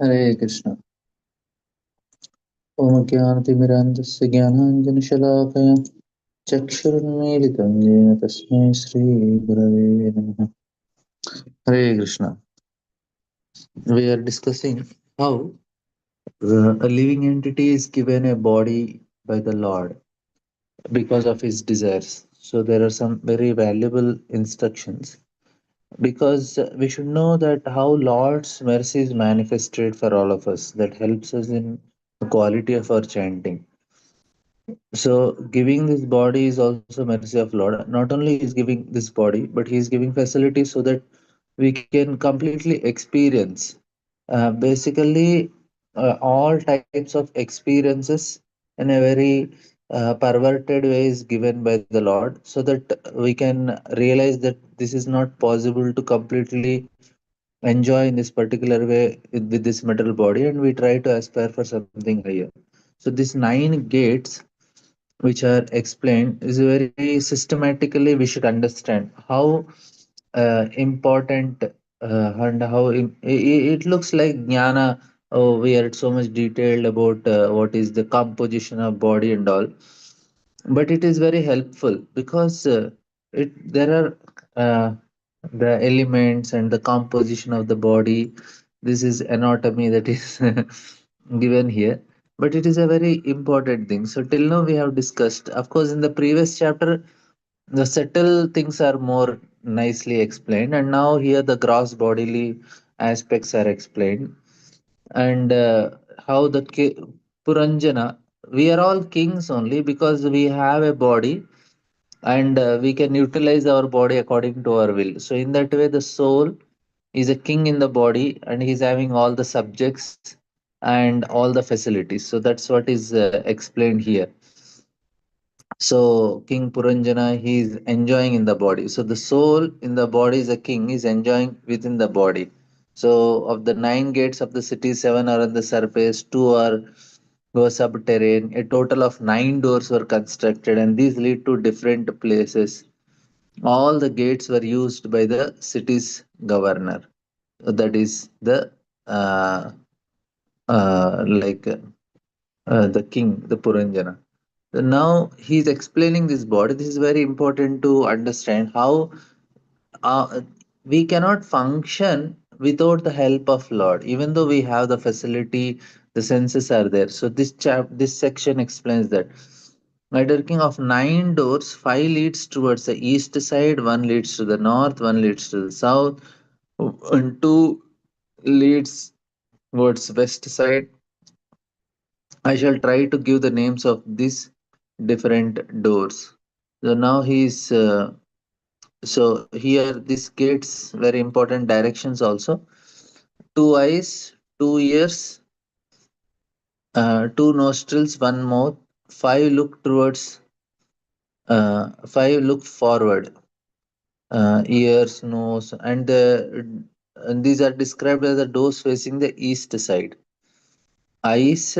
Hare Krishna. Om Jnanatimirandasya Jnananjanashalakaya Chakshurunmilitam Jena Tasmai Shri Gurave Namaha. Hare Krishna. We are discussing how a living entity is given a body by the Lord because of his desires. So there are some very valuable instructions because we should know that how Lord's mercy is manifested for all of us. That helps us in the quality of our chanting. So giving this body is also mercy of Lord. Not only is giving this body, but He is giving facilities so that we can completely experience. Basically, all types of experiences in a very perverted way is given by the Lord, so that we can realize that this is not possible to completely enjoy in this particular way with this material body, and we try to aspire for something higher. So these nine gates which are explained is very systematically we should understand how important and how it looks like jnana. Oh, we are so much detailed about what is the composition of body and all, but it is very helpful because it there are the elements and the composition of the body. This is anatomy that is given here, but it is a very important thing. So till now we have discussed, of course, in the previous chapter the subtle things are more nicely explained, and now here the gross bodily aspects are explained, and how the Puranjana, we are all kings only because we have a body, and we can utilize our body according to our will. So, in that way, the soul is a king in the body and he's having all the subjects and all the facilities. So, that's what is explained here. So King Puranjana, he is enjoying in the body. So the soul in the body is a king, is enjoying within the body. So of the nine gates of the city, seven are on the surface, two are go subterranean. A total of nine doors were constructed, and these lead to different places. All the gates were used by the city's governor. That is the uh, like the king, the Puranjana. So now he's explaining this body. This is very important to understand how uh, we cannot function without the help of Lord, even though we have the facility, the senses are there. So this section explains that. By working of nine doors, five leads towards the east side, one leads to the north, one leads to the south, and two leads towards west side. I shall try to give the names of these different doors. So now he's so here this gates very important directions also. Two eyes, 2 ears, two nostrils, one mouth. Five look towards. Five look forward. Ears, nose, and these are described as the doors facing the east side. Eyes,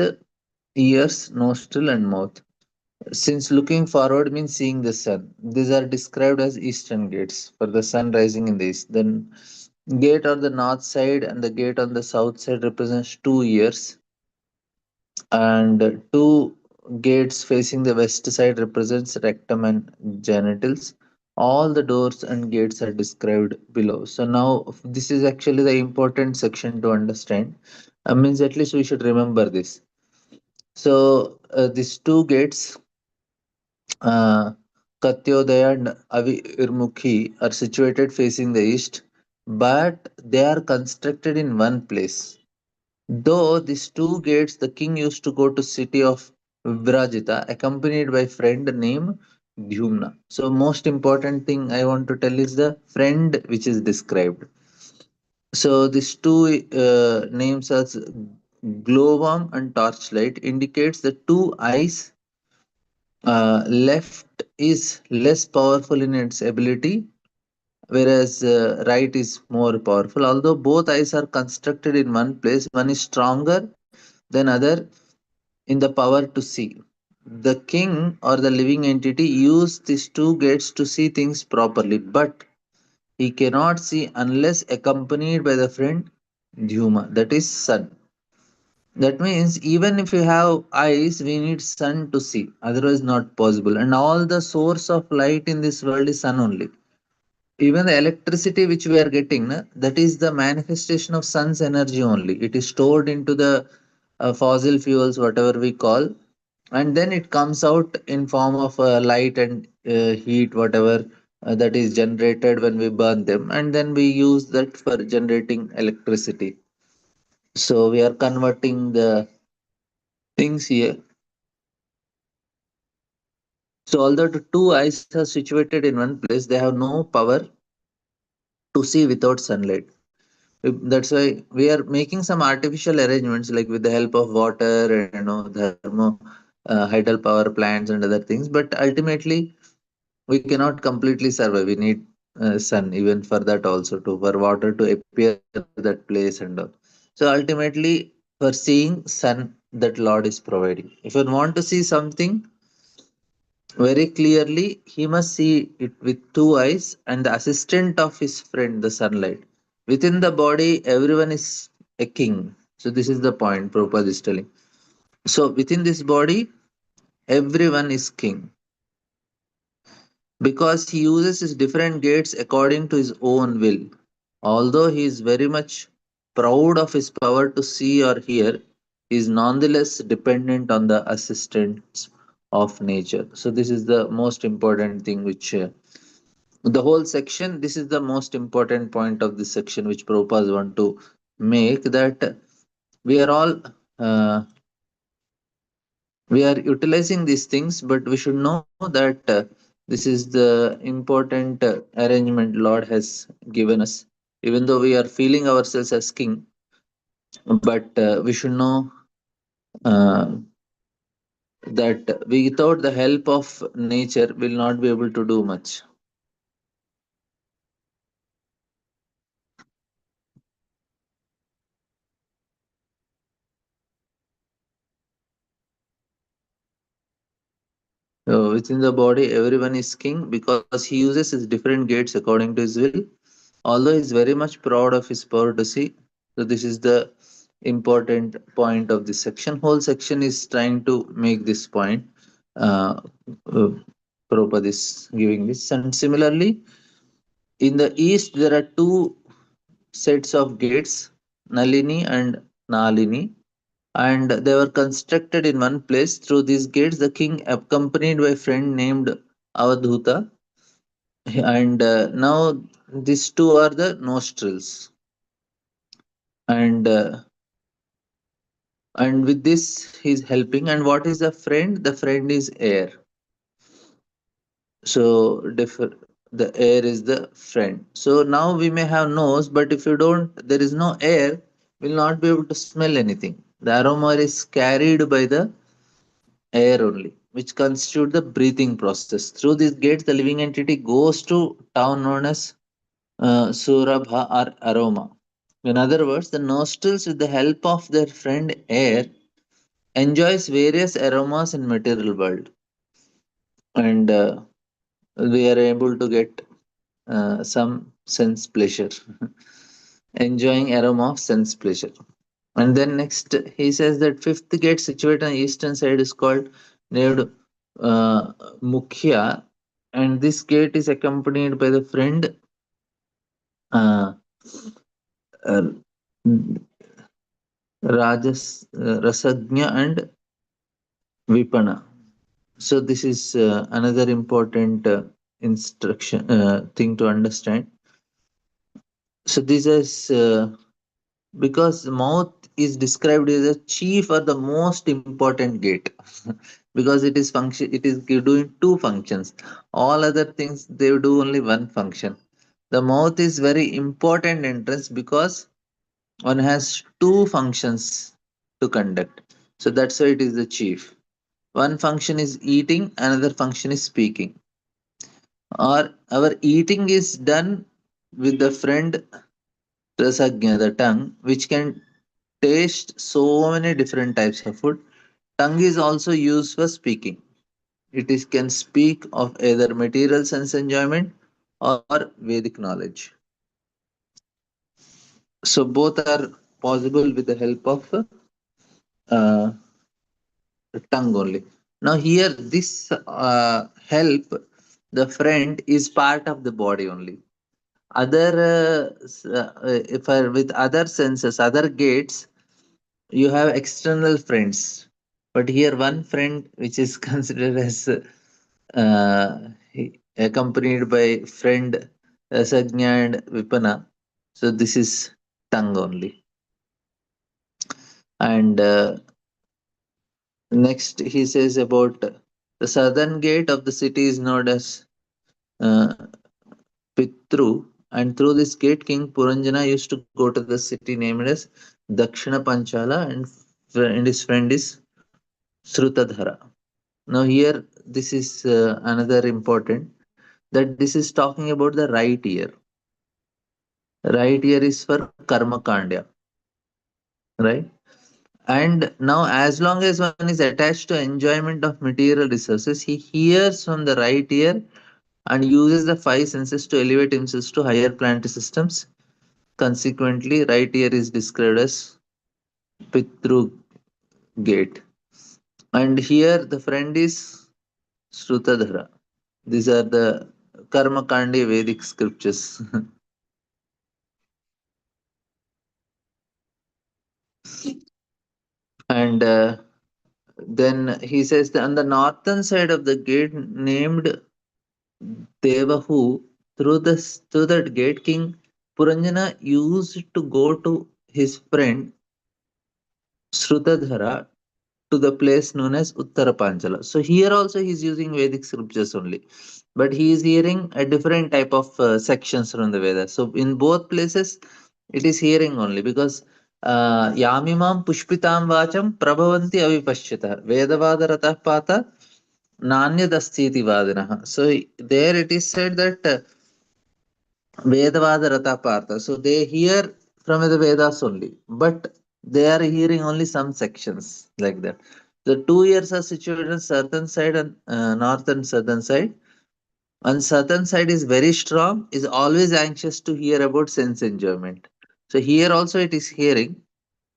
ears, nostril, and mouth. Since looking forward means seeing the sun, these are described as eastern gates for the sun rising in the east. Then, gate on the north side and the gate on the south side represents 2 ears, and two gates facing the west side represents rectum and genitals. All the doors and gates are described below. So now this is actually the important section to understand. Means at least we should remember this. So these two gates, uh, Katyodaya and Avirmukhi, are situated facing the east, but they are constructed in one place. Though these two gates, the king used to go to city of Vibrajita, accompanied by friend named Dhyumna. So most important thing I want to tell is the friend which is described. So these two names as glowworm and torchlight indicates the two eyes. Left is less powerful in its ability, whereas right is more powerful. Although both eyes are constructed in one place, one is stronger than other in the power to see. The king or the living entity use these two gates to see things properly, but he cannot see unless accompanied by the friend Dhyuma, that is sun. That means even if you have eyes, we need sun to see. Otherwise, not possible. And all the source of light in this world is sun only. Even the electricity which we are getting, na, that is the manifestation of sun's energy only. It is stored into the fossil fuels, whatever we call, and then it comes out in form of light and heat, whatever that is generated when we burn them, and then we use that for generating electricity. So we are converting the things here. So although the two eyes are situated in one place, they have no power to see without sunlight. That's why we are making some artificial arrangements, like with the help of water and thermo hydel power plants and other things. But ultimately, we cannot completely survive. We need sun even for that also, to for water to appear that place and all. So ultimately, for seeing sun, that Lord is providing. If you want to see something very clearly, he must see it with two eyes and the assistant of his friend, the sunlight. Within the body, everyone is a king. So, this is the point Prabhupada is telling. So, within this body, everyone is king because he uses his different gates according to his own will. Although he is very much proud of his power to see or hear, he is nonetheless dependent on the assistance of nature. So, this is the most important thing which the whole section, this is the most important point of this section which Prabhupada want to make, that we are all we are utilizing these things, but we should know that this is the important arrangement Lord has given us. Even though we are feeling ourselves as king, but we should know uh, that we, without the help of nature, will not be able to do much. So within the body, everyone is king because he uses his different gates according to his will. Although he is very much proud of his power to see. So this is the important point of this section. Whole section is trying to make this point. Uh, uh, Prabhupada is giving this. And similarly, in the east, there are two sets of gates, Nalini and Nalini, and they were constructed in one place. Through these gates, the king, accompanied by a friend named Avadhuta, and now these two are the nostrils, and with this he's helping. And what is the friend? The friend is air. So the air is the friend. So now we may have nose, but if you don't, there is no air, we'll not be able to smell anything. The aroma is carried by the air only, which constitute the breathing process. Through these gates, the living entity goes to town known as Surabha or aroma. In other words, the nostrils, with the help of their friend air, enjoys various aromas in material world, and we are able to get some sense pleasure, enjoying aroma of sense pleasure. And then next, he says that fifth gate situated on the eastern side is called named Mukhya, and this gate is accompanied by the friend uh, uh, Rasagnya and Vipana. So this is another important instruction thing to understand. So this is because the mouth is described as the chief or the most important gate because it is doing two functions. All other things they do only one function. The mouth is very important entrance because one has two functions to conduct. So that's why it is the chief. One function is eating, another function is speaking. Or our eating is done with the friend rasagna, the tongue, which can taste so many different types of food. Tongue is also used for speaking. It is can speak of either material sense enjoyment or Vedic knowledge. So both are possible with the help of uh, tongue only. Now here this help, the friend is part of the body only. Other if I, with other senses, other gates, you have external friends, but here one friend which is considered as accompanied by friend Sajna and Vipana. So this is tongue only. And next he says about the southern gate of the city is known as uh, Pitru, and through this gate King Puranjana used to go to the city named as Dakshina Panchala, and his friend is Srutadhara. Now here this is another important, that this is talking about the right ear. Right ear is for Karma Kandya, right? And now, as long as one is attached to enjoyment of material resources, he hears from the right ear and uses the five senses to elevate himself to higher planetary systems. Consequently, right ear is described as Pitru gate. And here the friend is Srutadhara. These are the Karma Kandi Vedic scriptures. And then he says that on the northern side of the gate named Devahu, through that gate, King Puranjana used to go to his friend Srutadhara to the place known as Uttara Panchala. So here also he is using Vedic scriptures only, but he is hearing a different type of sections from the Vedas. So in both places, it is hearing only, because Yamimam Pushpitam Vacham Prabhavanti Avipashyata Vedavada Ratah Pata Nanyadasthiti Vadinaha. So there it is said that Vedavada Rata Partha. So they hear from the Vedas only, but they are hearing only some sections like that. The 2 years are situated on southern side and north and southern side. On southern side is very strong, is always anxious to hear about sense enjoyment. So here also it is hearing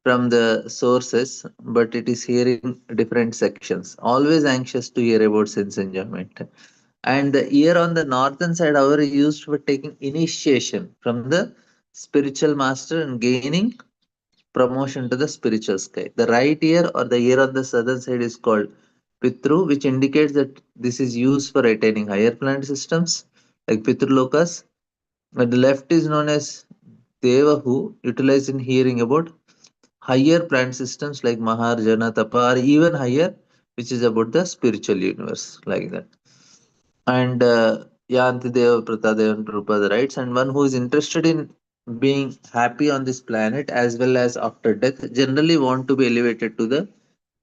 from the sources, but it is hearing different sections. Always anxious to hear about sense enjoyment. And the ear on the northern side, however, is used for taking initiation from the spiritual master and gaining promotion to the spiritual sky. The right ear or the ear on the southern side is called Pitru, which indicates that this is used for attaining higher planet systems like Pitrulokas. And the left is known as Devahu, utilized in hearing about higher planet systems like Maharjana, Tapa, or even higher, which is about the spiritual universe, like that. And Yantideva, Pratadeva, and Drupada writes, and one who is interested in being happy on this planet as well as after death generally want to be elevated to the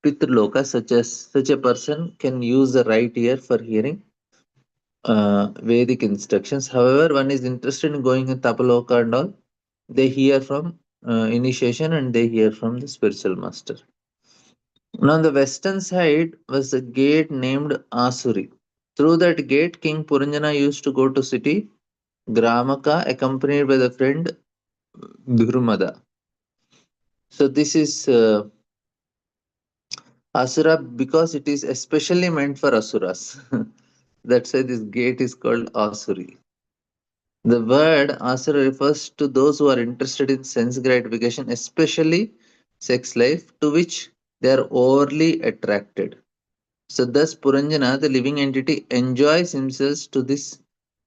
Pitraloka, such a person can use the right ear for hearing Vedic instructions. However, one is interested in going in Tapaloka and all, they hear from initiation and they hear from the spiritual master. Now, on the western side was a gate named Asuri. Through that gate, King Puranjana used to go to city Gramaka, accompanied by the friend Dhurmada. So this is Asura because it is especially meant for Asuras. That's why this gate is called Asuri. The word Asura refers to those who are interested in sense gratification, especially sex life, to which they are overly attracted. So thus Puranjana, the living entity, enjoys himself to this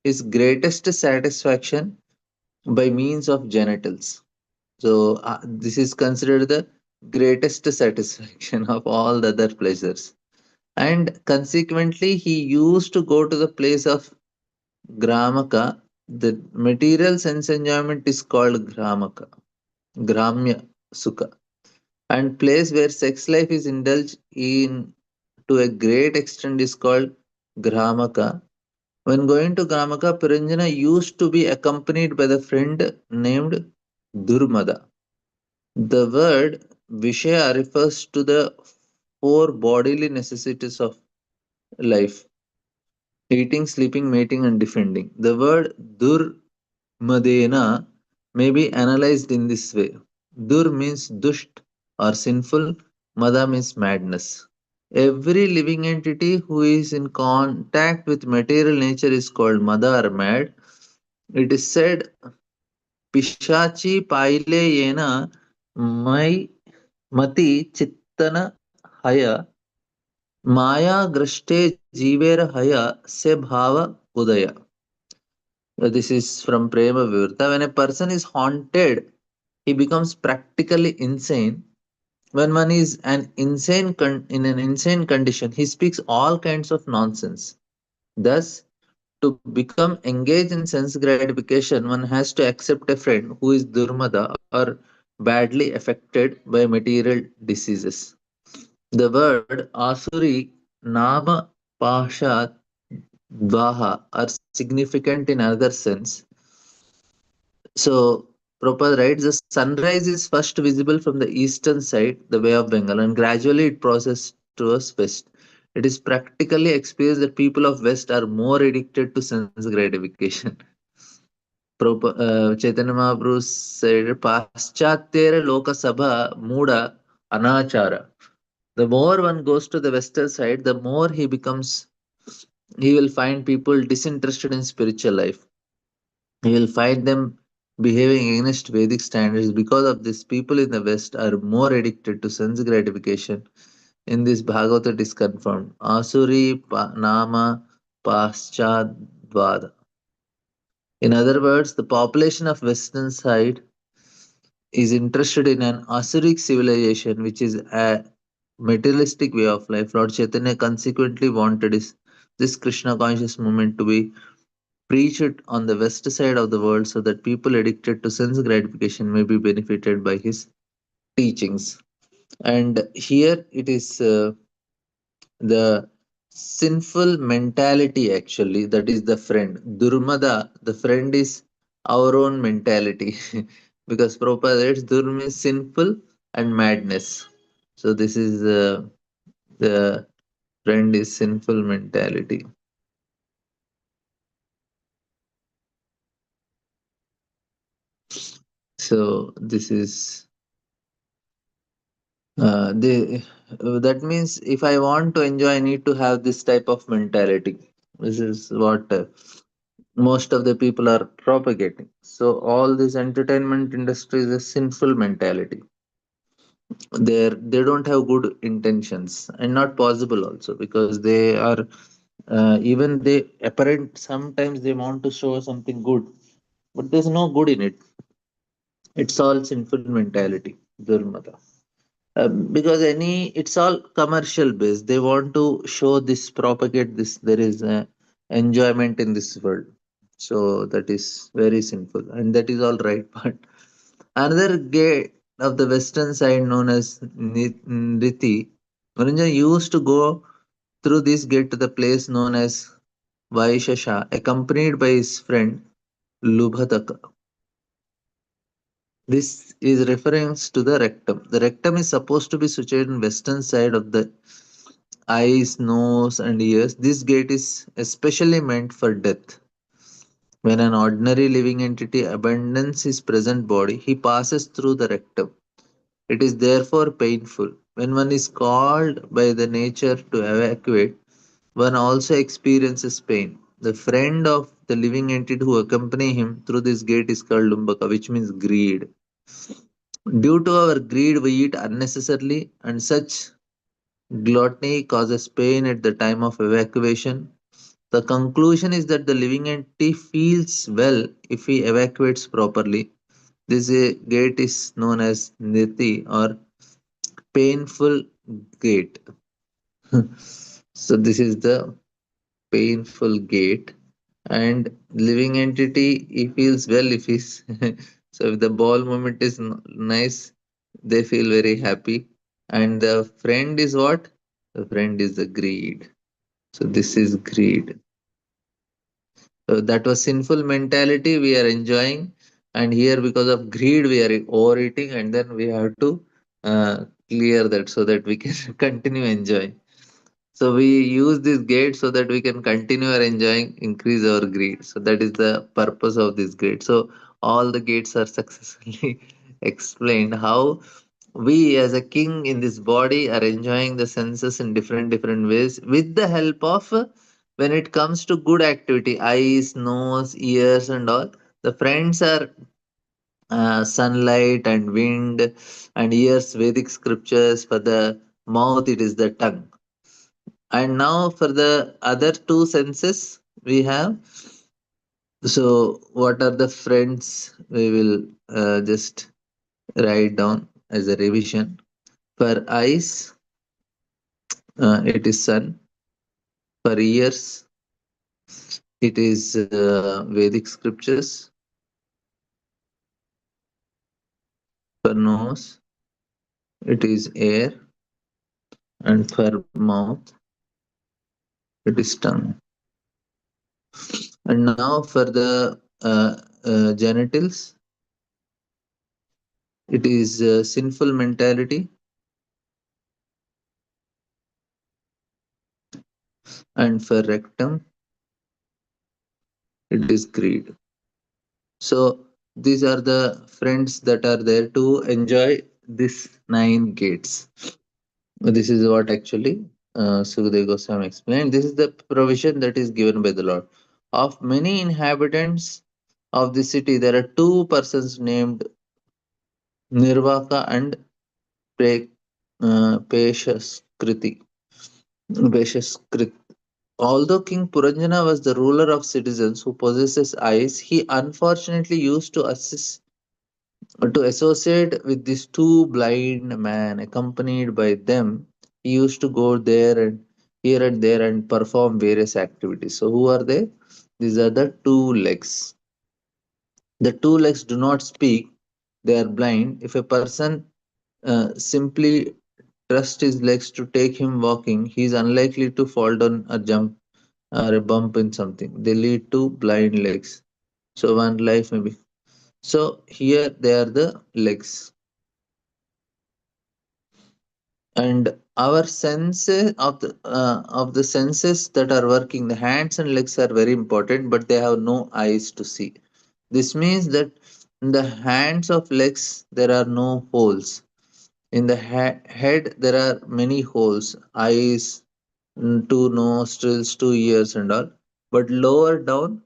his greatest satisfaction by means of genitals. So this is considered the greatest satisfaction of all the other pleasures. And consequently, he used to go to the place of Gramaka. The material sense enjoyment is called Gramaka, Gramya Sukha. And place where sex life is indulged in to a great extent is called Gramaka. When going to Gramaka, Piranjana used to be accompanied by the friend named Durmada. The word Vishaya refers to the four bodily necessities of life: eating, sleeping, mating, and defending. The word Durmadena may be analyzed in this way. Dur means dusht or sinful, Mada means madness. Every living entity who is in contact with material nature is called mada or mad. It is said, Pishachi paile yena mai mati chittana haya maya grashte jeevera haya se bhava udaya. This is from Prema Vivrta. When a person is haunted, he becomes practically insane. When one is in an insane condition, he speaks all kinds of nonsense. Thus, to become engaged in sense gratification, one has to accept a friend who is durmada or badly affected by material diseases. The word asuri, nama, pasha, dvaha are significant in another sense. So, Prabhupada writes, the sunrise is first visible from the eastern side, the Bay of Bengal, and gradually it processes towards west. It is practically experienced that people of West are more addicted to sense gratification. Chaitanya Mahaprabhu said, Paschatyera Lokasabha Muda Anachara. The more one goes to the western side, the more he will find people disinterested in spiritual life. He will find them behaving against Vedic standards. Because of this, people in the West are more addicted to sense gratification. In this Bhagavata it is confirmed. Asuri Nama Paschadvada. In other words, the population of western side is interested in an Asuric civilization, which is a materialistic way of life. Lord Chaitanya consequently wanted this Krishna conscious movement to be preached on the west side of the world so that people addicted to sense gratification may be benefited by his teachings. And here it is the sinful mentality actually that is the friend. Durmada, the friend is our own mentality because Prabhupada writes Dur means sinful and madness. So this is the friend is sinful mentality. So this is they that means if I want to enjoy, I need to have this type of mentality. This is what most of the people are propagating. So all this entertainment industry is a sinful mentality. They don't have good intentions and not possible also because they are even they apparent sometimes they want to show something good, but there's no good in it. It's all sinful mentality, Durmata. Because it's all commercial based. They want to show this, propagate this. There is enjoyment in this world, so that is very sinful, and that is all right. But another gate of the western side, known as Nriti, Marinja used to go through this gate to the place known as Vaishasha, accompanied by his friend Lubhataka. This is reference to the rectum. The rectum is supposed to be situated in western side of the eyes, nose, and ears. This gate is especially meant for death. When an ordinary living entity abandons his present body, he passes through the rectum. It is therefore painful. When one is called by the nature to evacuate, one also experiences pain. The friend of the living entity who accompany him through this gate is called lumbaka, which means greed. Due to our greed, we eat unnecessarily, and such gluttony causes pain at the time of evacuation. The conclusion is that the living entity feels well if he evacuates properly. This gate is known as niti or painful gate. So this is the painful gate, and living entity he feels well if he's so if the ball movement is nice, they feel very happy. And the friend is what? The friend is the greed. So this is greed. So that was sinful mentality we are enjoying, and here because of greed we are overeating, and then we have to clear that so that we can continue enjoying. So we use this gate so that we can continue our enjoying, increase our greed. So that is the purpose of this gate. So all the gates are successfully explained. How we as a king in this body are enjoying the senses in different ways with the help of when it comes to good activity, eyes, nose, ears, and all. The friends are sunlight and wind, and ears Vedic scriptures. For the mouth, it is the tongue. And now for the other two senses, we have. So, what are the friends? We will just write down as a revision. For eyes, it is sun. For ears, it is Vedic scriptures. For nose, it is air. And for mouth, it is tongue. And now for the genitals, it is sinful mentality. And for rectum, it is greed. So these are the friends that are there to enjoy this nine gates. This is what actually Sukadeva Goswami explained. This is the provision that is given by the Lord. Of many inhabitants of the city, there are two persons named Nirvaka and Pre, Peshaskriti. Peshaskriti. Although King Puranjana was the ruler of citizens who possesses eyes, he unfortunately used to associate with these two blind men. Accompanied by them, he used to go there and here and there and perform various activities. So who are they? These are the two legs. The two legs do not speak, they are blind. If a person simply trusts his legs to take him walking, he is unlikely to fall down or jump or a bump in something. They lead to blind legs. So one life maybe. So here they are the legs. And our senses of the senses that are working, the hands and legs are very important, but they have no eyes to see. This means that in the hands of legs there are no holes. In the head there are many holes, eyes, two nostrils, two ears, and all. But lower down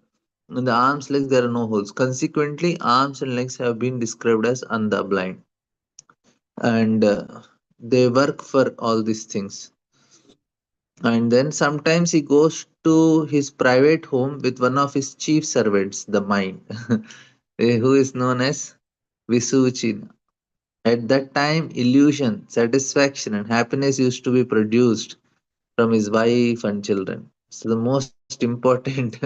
in the arms, legs, there are no holes. Consequently, arms and legs have been described as andha, blind, and they work for all these things. And then sometimes he goes to his private home with one of his chief servants, the mind, who is known as Visuchin. At that time, illusion, satisfaction, and happiness used to be produced from his wife and children. So the most important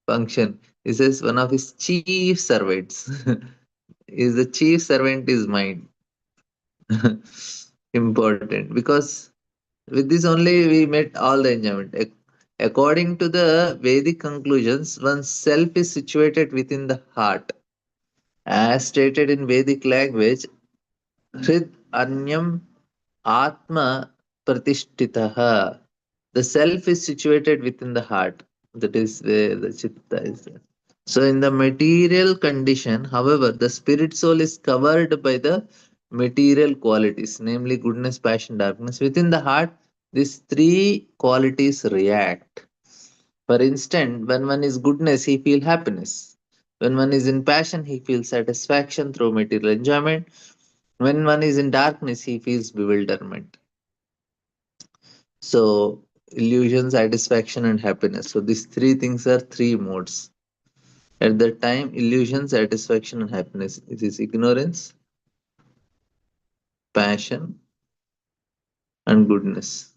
function is as one of his chief servants. Is the chief servant is mind. Important because with this only we met all the enjoyment. According to the Vedic conclusions, one's self is situated within the heart. As stated in Vedic language, Hrid Anyam Atma Pratishtitaha. The self is situated within the heart. That is where the chitta is there. So, in the material condition, however, the spirit soul is covered by the material qualities, namely goodness, passion, darkness. Within the heart, these three qualities react. For instance, when one is goodness, he feels happiness. When one is in passion, he feels satisfaction through material enjoyment. When one is in darkness, he feels bewilderment. So, illusion, satisfaction, and happiness. So, these three things are three modes. At that time, illusion, satisfaction, and happiness. It is ignorance, passion, and goodness.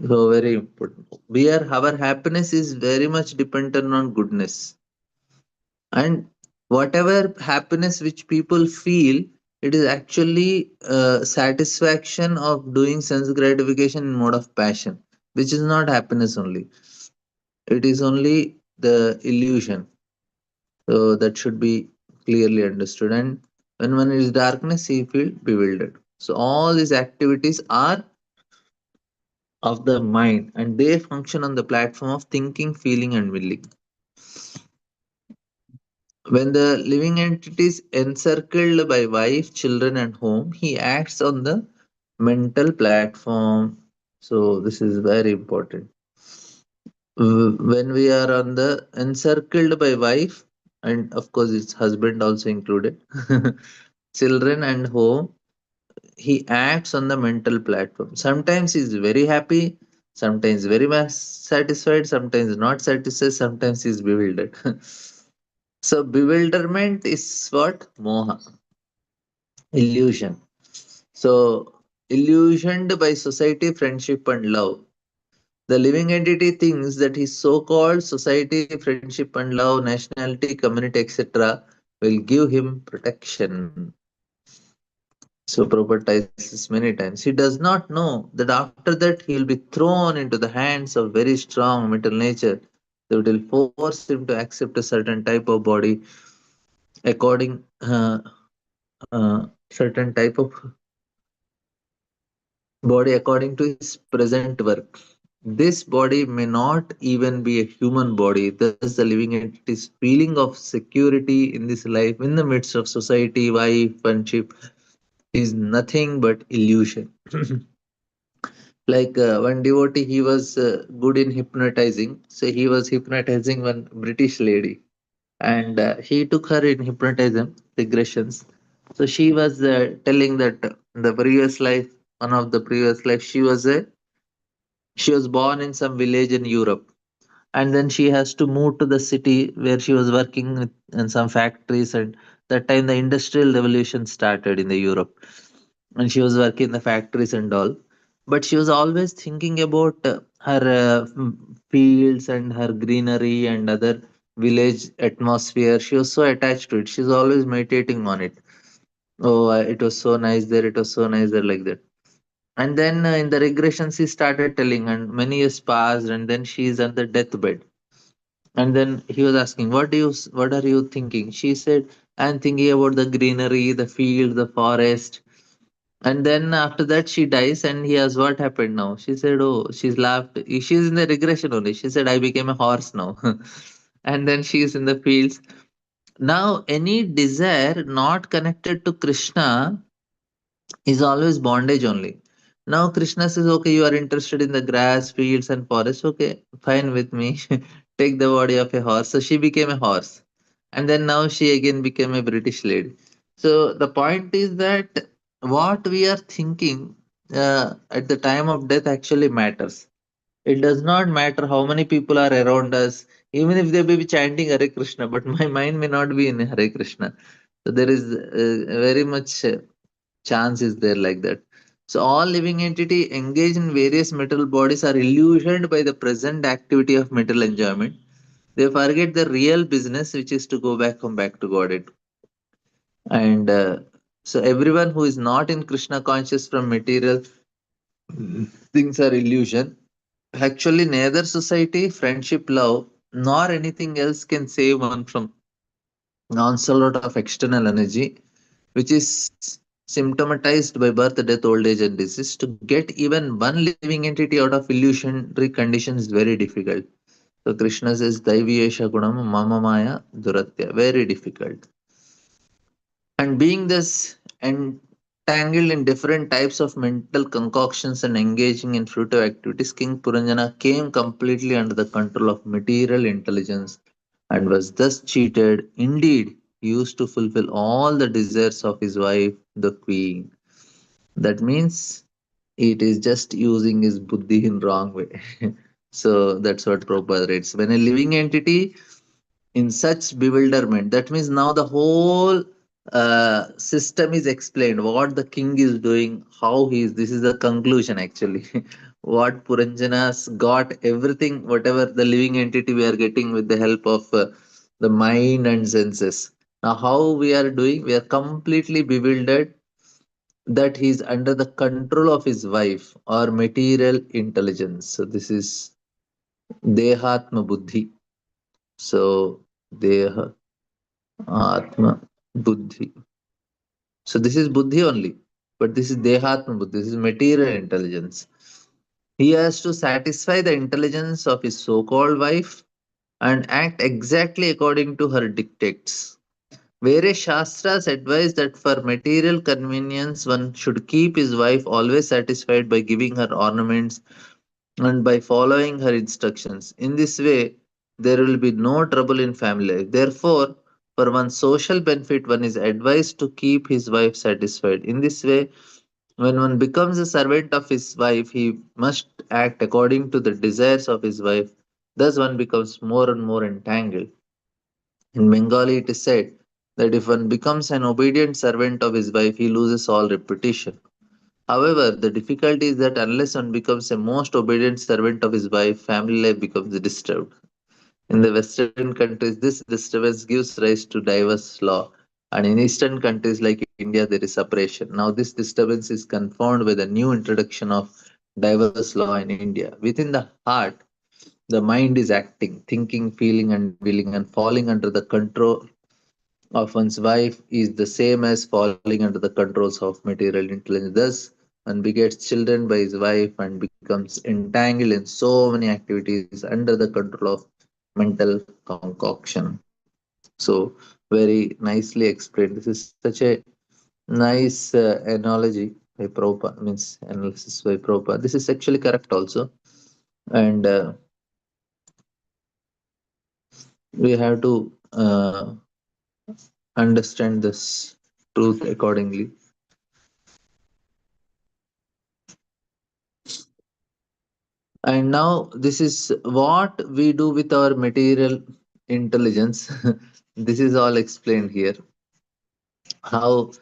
So, very important. Our happiness is very much dependent on goodness. And whatever happiness which people feel, it is actually satisfaction of doing sense gratification in mode of passion, which is not happiness only. It is only the illusion. So that should be clearly understood. And when one is darkness, he feel bewildered. So all these activities are of the mind and they function on the platform of thinking, feeling, and willing. When the living entity is encircled by wife, children, and home, he acts on the mental platform. So this is very important. When we are on the encircled by wife, and of course its husband also included, children and home, he acts on the mental platform. Sometimes he's very happy, sometimes very much satisfied, sometimes not satisfied, sometimes he's bewildered. So bewilderment is what? Moha, illusion. So illusioned by society, friendship, and love. The living entity thinks that his so called society, friendship, and love, nationality, community, etc., will give him protection. So Prabhupada tells this many times. He does not know that after that he will be thrown into the hands of very strong mental nature that will force him to accept a certain type of body according certain type of body according to his present work. This body may not even be a human body. Thus, the living entity's feeling of security in this life, in the midst of society, wife, friendship, is nothing but illusion. Like one devotee, he was good in hypnotizing. So he was hypnotizing one British lady, and he took her in hypnotism regressions. So she was telling that the previous life, one of the previous life, she was born in some village in Europe, and then she has to move to the city where she was working in some factories. And that time the industrial revolution started in the Europe, and she was working in the factories and all. But she was always thinking about her fields and her greenery and other village atmosphere. She was so attached to it. She's always meditating on it. Oh, it was so nice there. It was so nice there, like that. And then in the regression, she started telling, and many years passed, and then she is on the deathbed. And then he was asking, what are you thinking? She said, I'm thinking about the greenery, the field, the forest. And then after that, she dies, and he asks, what happened now? She said, oh, she's laughed. She's in the regression only. She said, I became a horse now. And then she's in the fields. Now, any desire not connected to Krishna is always bondage only. Now Krishna says, okay, you are interested in the grass, fields, and forests. Okay, fine with me. Take the body of a horse. So she became a horse. And then now she again became a British lady. So the point is that what we are thinking at the time of death actually matters. It does not matter how many people are around us, even if they may be chanting Hare Krishna, but my mind may not be in Hare Krishna. So there is very much chance is there like that. So all living entity engaged in various mental bodies are illusioned by the present activity of mental enjoyment. They forget the real business, which is to go back, come back to Godhead. And so everyone who is not in Krishna conscious from material things are illusion. Actually, neither society, friendship, love, nor anything else can save one from onslaught of external energy, which is symptomatized by birth, death, old age, and disease. To get even one living entity out of illusionary condition is very difficult. So Krishna says, Daiviyesha Gunam Mama Maya Duratya. Very difficult. And being this entangled in different types of mental concoctions and engaging in fruitive activities, King Puranjana came completely under the control of material intelligence and was thus cheated. Indeed, he used to fulfill all the desires of his wife, the queen. That means it is just using his buddhi in wrong way. So that's what Prabhupada writes. When a living entity in such bewilderment, that means now the whole system is explained. What the king is doing, how he is. This is the conclusion actually. What Puranjanas got, everything, whatever the living entity we are getting with the help of the mind and senses. Now, how we are doing? We are completely bewildered that he is under the control of his wife or material intelligence. So this is Dehatma Buddhi. So Deha Atma Buddhi. So this is Buddhi only, but this is Dehatma Buddhi. This is material intelligence. He has to satisfy the intelligence of his so-called wife and act exactly according to her dictates. Whereas Shastras advise that for material convenience one should keep his wife always satisfied by giving her ornaments and by following her instructions. In this way, there will be no trouble in family life. Therefore, for one's social benefit, one is advised to keep his wife satisfied. In this way, when one becomes a servant of his wife, he must act according to the desires of his wife. Thus, one becomes more and more entangled. In Bengali, it is said that if one becomes an obedient servant of his wife, he loses all reputation. However, the difficulty is that unless one becomes a most obedient servant of his wife, family life becomes disturbed. In the Western countries, this disturbance gives rise to diverse law, and in Eastern countries like India, there is separation. Now, this disturbance is confirmed by the new introduction of diverse law in India. Within the heart, the mind is acting, thinking, feeling, and willing, and falling under the control of one's wife is the same as falling under the controls of material intelligence. Thus, one begets children by his wife and becomes entangled in so many activities under the control of mental concoction. So, very nicely explained. This is such a nice analogy by Prabhupada, means analysis by Prabhupada. This is actually correct also. And we have to understand this truth accordingly. And now, this is what we do with our material intelligence. This is all explained here. How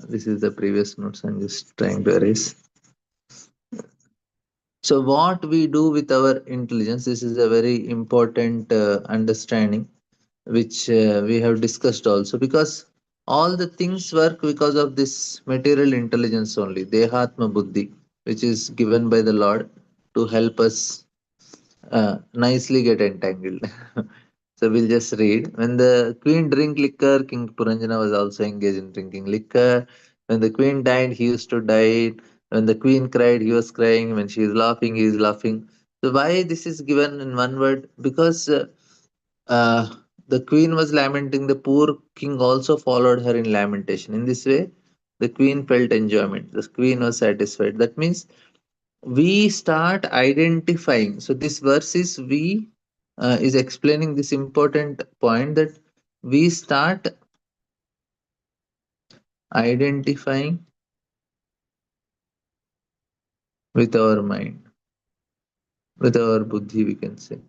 this is the previous notes. I'm just trying to erase. So, what we do with our intelligence, this is a very important understanding which we have discussed also, because all the things work because of this material intelligence only, Dehatma Buddhi, which is given by the Lord to help us nicely get entangled. So we'll just read. When the queen drink liquor, King Puranjana was also engaged in drinking liquor. When the queen died, he used to die. When the queen cried, he was crying. When she is laughing, he is laughing. So why this is given in one word? Because uh, the queen was lamenting. The poor king also followed her in lamentation. In this way, the queen felt enjoyment. The queen was satisfied. That means we start identifying. So this verse is we is explaining this important point that we start identifying with our mind, with our buddhi, we can say.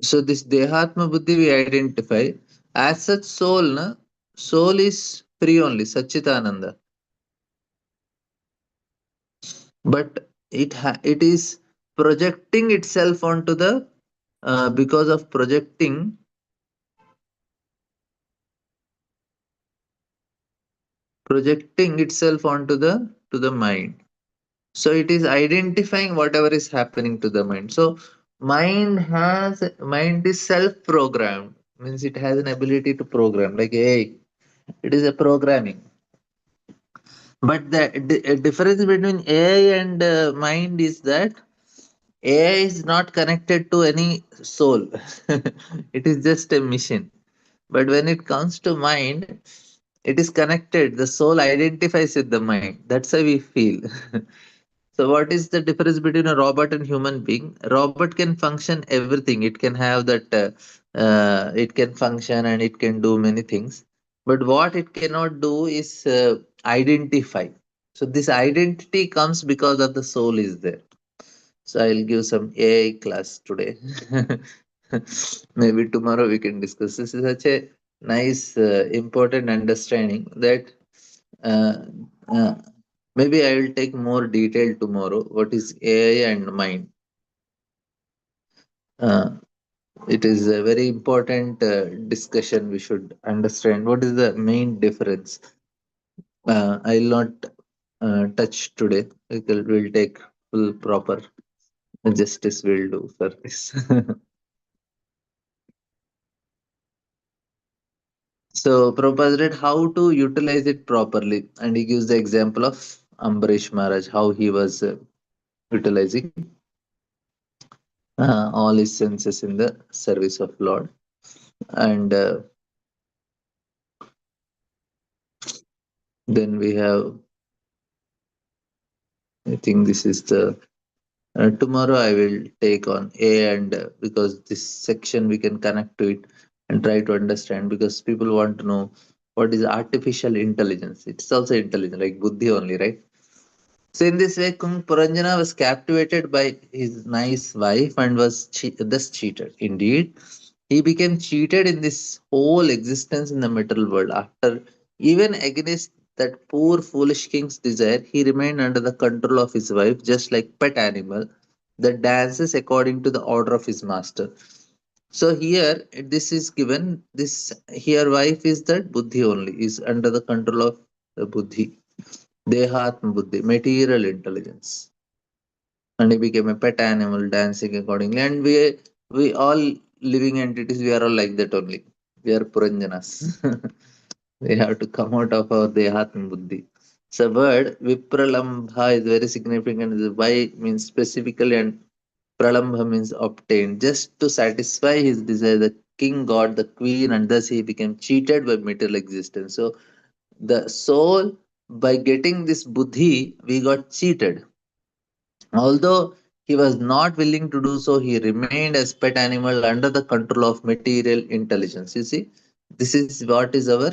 So this dehatma buddhi we identify as such. Soul na, soul is free only, Sachitananda, but it is projecting itself onto the because of projecting itself onto the mind. So it is identifying whatever is happening to the mind. So mind is self programmed, means it has an ability to program, like hey, it is a programming. But the difference between AI and mind is that AI is not connected to any soul. It is just a machine. But when it comes to mind, it is connected. The soul identifies with the mind. That's how we feel. So, what is the difference between a robot and human being? A robot can function everything. It can have that. It can function and it can do many things. But what it cannot do is identify. So, this identity comes because of the soul is there. So, I'll give some AI class today. Maybe tomorrow we can discuss. This is such a nice, important understanding that uh, uh, maybe I will take more detail tomorrow. What is AI and mind? Uh, it is a very important discussion. We should understand what is the main difference. I'll not touch today. We'll take full proper justice. Will do for this. So Prabhupada read how to utilize it properly, and he gives the example of Ambarish Maharaj, how he was utilizing. all his senses in the service of Lord. And then we have, I think this is the tomorrow I will take on A, and because this section we can connect to it and try to understand, because people want to know what is artificial intelligence. It's also intelligent, like buddhi only, right? So in this way, Kung Puranjana was captivated by his nice wife and was thus cheated. Indeed, he became cheated in this whole existence in the material world. After, even against that poor foolish king's desire, he remained under the control of his wife, just like pet animal that dances according to the order of his master. So here, this is given. This here, wife is that buddhi only, is under the control of the buddhi. Dehatma Buddhi, material intelligence. And he became a pet animal dancing accordingly. And we all living entities, we are all like that only. We are Puranjanas. We have to come out of our Dehatma Buddhi. So word Vipralambha is very significant. Why means specifically, and Pralambha means obtained. Just to satisfy his desire, the king got the queen, and thus he became cheated by material existence. So the soul, by getting this buddhi, we got cheated. Although he was not willing to do so, he remained as pet animal under the control of material intelligence. You see, this is what is our,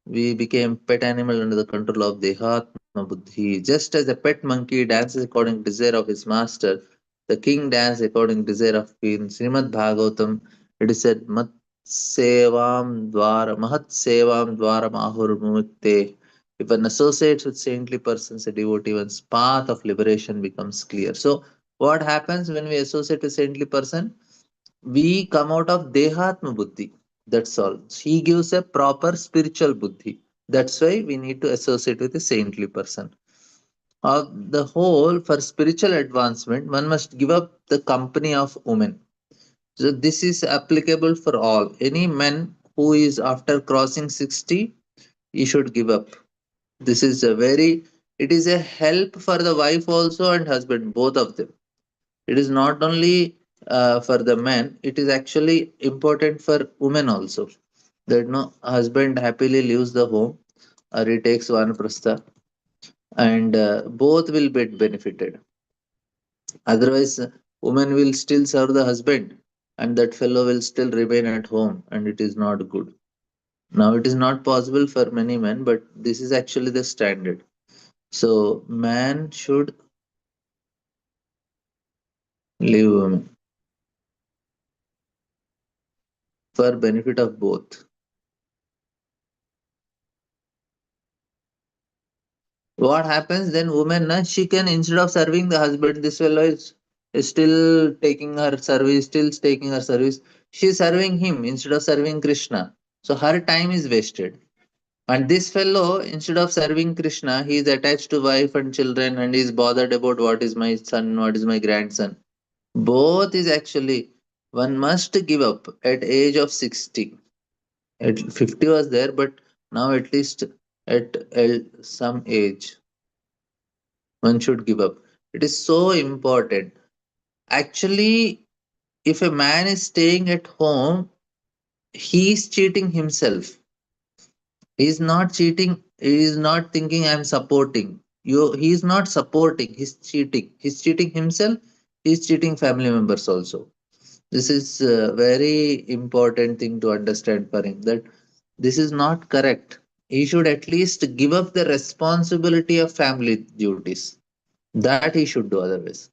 we became pet animal under the control of Dehatma Buddhi. Just as a pet monkey dances according to desire of his master, the king danced according to desire of queen. Srimad Bhagavatam, it is said, Mahat Sevam Dwara Mahur Mumukte. If one associates with saintly persons, a devotee, one's path of liberation becomes clear. So, what happens when we associate with saintly person? We come out of Dehatma Buddhi. That's all. He gives a proper spiritual Buddhi. That's why we need to associate with a saintly person. Of the whole, for spiritual advancement, one must give up the company of women. So this is applicable for all. Any man who is after crossing 60, he should give up. This is a very, it is a help for the wife also and husband, both of them. It is not only for the man, it is actually important for women also. That no husband happily leaves the home or he takes vanaprastha, and both will be benefited. Otherwise, woman will still serve the husband, and that fellow will still remain at home, and it is not good. Now, it is not possible for many men, but this is actually the standard. So, man should leave women for benefit of both. What happens then? Woman, na, she can, instead of serving the husband, this fellow is still taking her service, still taking her service. She is serving him instead of serving Krishna. So her time is wasted. And this fellow, instead of serving Krishna, he is attached to wife and children and is bothered about what is my son, what is my grandson. Both is actually, one must give up at age of 60. At 50 was there, but now at least at some age, one should give up. It is so important. Actually, if a man is staying at home, he is cheating himself. He is not cheating. He is not thinking I'm supporting you. He is not supporting. He's cheating. He's cheating himself. He's cheating family members also. This is a very important thing to understand for him, that this is not correct. He should at least give up the responsibility of family duties. That he should do otherwise.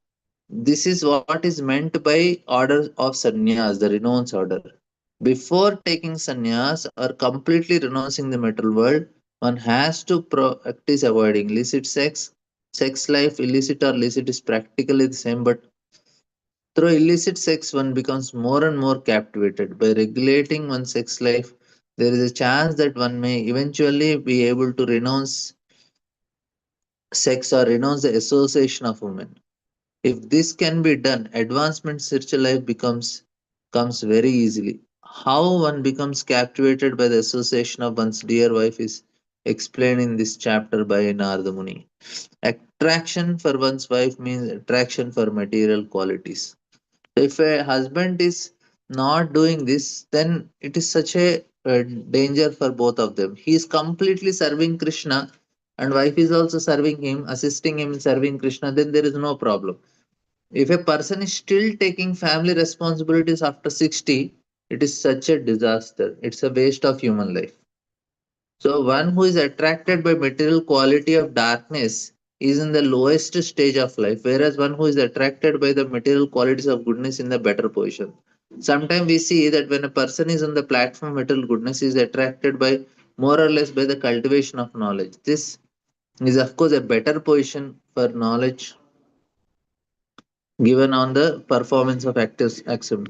This is what is meant by order of sannyas, the renounce order. Before taking sannyas or completely renouncing the material world, one has to practice avoiding illicit sex. Sex life, illicit or licit, is practically the same, but through illicit sex, one becomes more and more captivated. By regulating one's sex life, there is a chance that one may eventually be able to renounce sex or renounce the association of women. If this can be done, advancement in spiritual life comes very easily. How one becomes captivated by the association of one's dear wife is explained in this chapter by Narada Muni. Attraction for one's wife means attraction for material qualities. If a husband is not doing this, then it is such a danger for both of them. He is completely serving Krishna, and wife is also serving him, assisting him in serving Krishna. Then there is no problem. If a person is still taking family responsibilities after 60, it is such a disaster. It's a waste of human life. So one who is attracted by material quality of darkness is in the lowest stage of life, whereas one who is attracted by the material qualities of goodness in the better position. Sometimes we see that when a person is on the platform of material goodness, he is attracted by more or less by the cultivation of knowledge. This is of course a better position for knowledge given on the performance of actors action.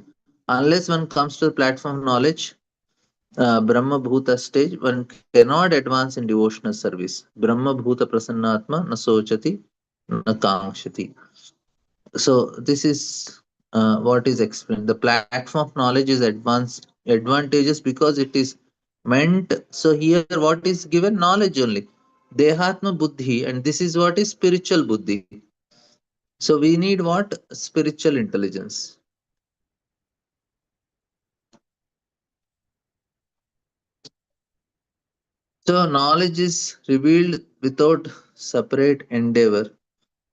Unless one comes to the platform of knowledge, Brahma Bhuta stage, one cannot advance in devotional service. Brahma Bhuta Prasannatma na sochati na kankshati. So this is what is explained. The platform of knowledge is advantageous because it is meant. So here what is given? Knowledge only. Dehatma buddhi, and this is what is spiritual buddhi. So we need what? Spiritual intelligence. So knowledge is revealed without separate endeavor.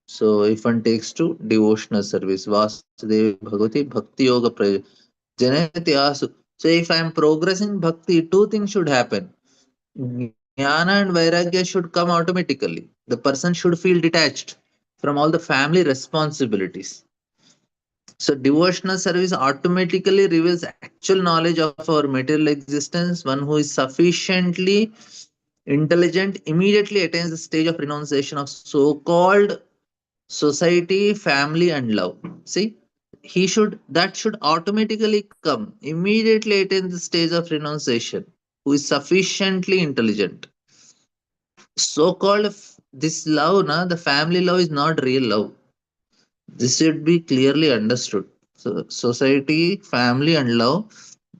So if one takes to devotional service, Vasudevi Bhagavati Bhakti Yoga Janayati Asu. So if I am progressing bhakti, two things should happen. Jnana and Vairagya should come automatically. The person should feel detached from all the family responsibilities. So devotional service automatically reveals actual knowledge of our material existence. One who is sufficiently intelligent immediately attains the stage of renunciation of so-called society, family, and love. See, he should that should automatically come immediately attain the stage of renunciation. Who is sufficiently intelligent. So-called this love, na the family love is not real love. This should be clearly understood. So, society, family, and love,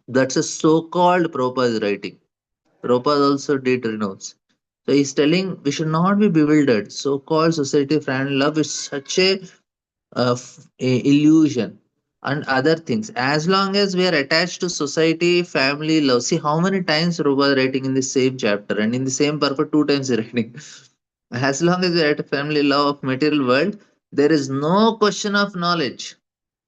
that's a so called Prabhupada's writing. Prabhupada also did renounce. So he's telling we should not be bewildered. So called society, family, love is such a illusion and other things. As long as we are attached to society, family, love. See how many times Prabhupada writing in the same chapter and in the same purpose, two times he's writing. As long as we are at a family love of material world, there is no question of knowledge,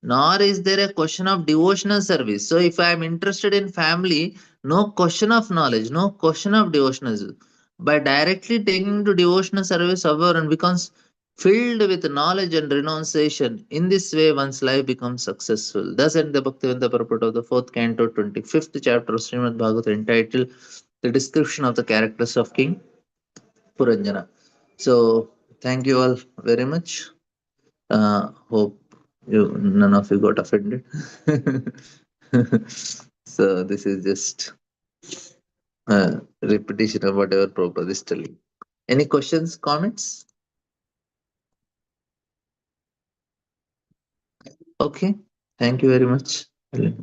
nor is there a question of devotional service. So if I am interested in family, no question of knowledge, no question of devotional service. By directly taking to devotional service, one becomes filled with knowledge and renunciation. In this way, one's life becomes successful. Thus, end the Bhaktivedanta purport of the fourth canto, 25th chapter of Srimad Bhagavatam, entitled The Description of the Characters of King Puranjana. So thank you all very much. Hope you none of you got offended. So this is just repetition of whatever Prabhupada is telling. Any questions, comments? Okay. Thank you very much.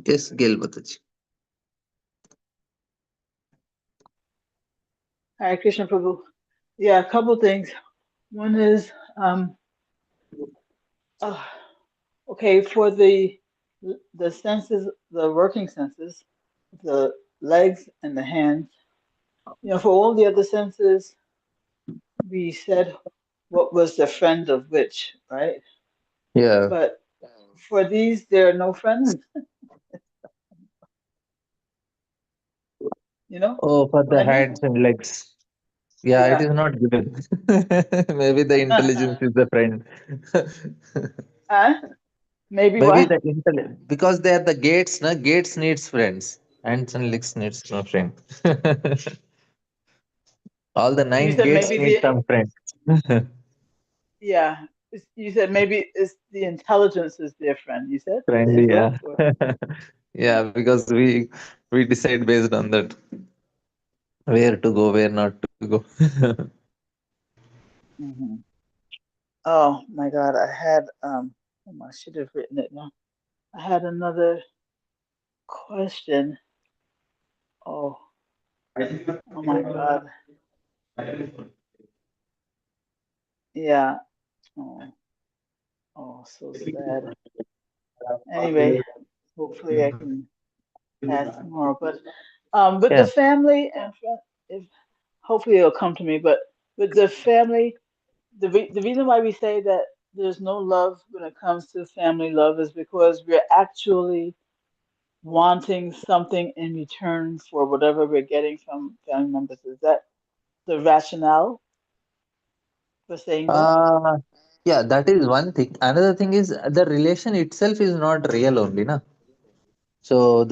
Yes, Gail Mataji. Hare Krishna Prabhu. Yeah, a couple things. One is, um, uh, okay, for the senses, the working senses, the legs and the hands. For all the other senses, we said what was the friend of which, right? Yeah. But for these, there are no friends. You know Oh, for what the I mean? hands and legs. Yeah, it Yeah. is not given. Maybe the intelligence is the friend. Huh? Maybe Maybe what? the because they are the gates, na gates needs friends. Ants and legs needs no friend. All the You nine said gates maybe need the some friends. yeah. You said maybe it's the intelligence is their friend. You said the Friendly, yeah. intellect, or Yeah, because we decide based on that where to go, where not to go. hmm. Oh my God, I had oh, I should have written it now. I had another question. Oh, oh my God. Yeah. Oh, oh, so sad. Anyway, hopefully I can ask more. But with the Yeah. family and if hopefully it'll come to me. But with the family, the reason why we say that there's no love when it comes to family love is because we're actually wanting something in return for whatever we're getting from family members. Is that the rationale for saying that? Uh, yeah, that is one thing. Another thing is the relation itself is not real only, na. So